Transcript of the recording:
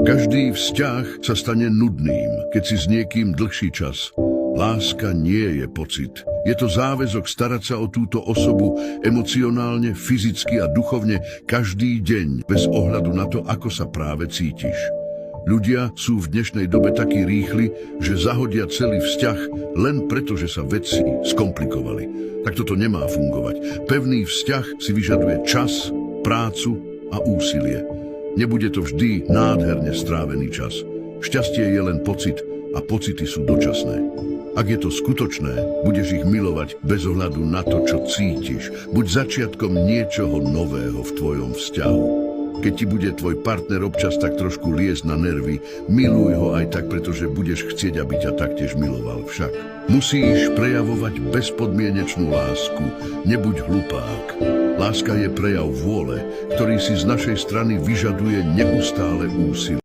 Každý vzťah sa stane nudným, keď si s niekým dlhší čas. Láska nie je pocit. Je to záväzok starať sa o túto osobu emocionálne, fyzicky a duchovne každý deň, bez ohľadu na to, ako sa práve cítiš. Ľudia sú v dnešnej dobe takí rýchli, že zahodia celý vzťah len preto, že sa veci skomplikovali. Tak toto nemá fungovať. Pevný vzťah si vyžaduje čas, prácu a úsilie. Nebude to vždy nádherne strávený čas. Šťastie je len pocit a pocity sú dočasné. Ak je to skutočné, budeš ich milovať bez ohľadu na to, čo cítiš. Buď začiatkom niečoho nového v tvojom vzťahu. Keď ti bude tvoj partner občas tak trošku liesť na nervy, miluj ho aj tak, pretože budeš chcieť, aby ťa taktiež miloval však. Musíš prejavovať bezpodmienečnú lásku, nebuď hlupák. Láska je prejav vôle, ktorý si z našej strany vyžaduje neustále úsilie.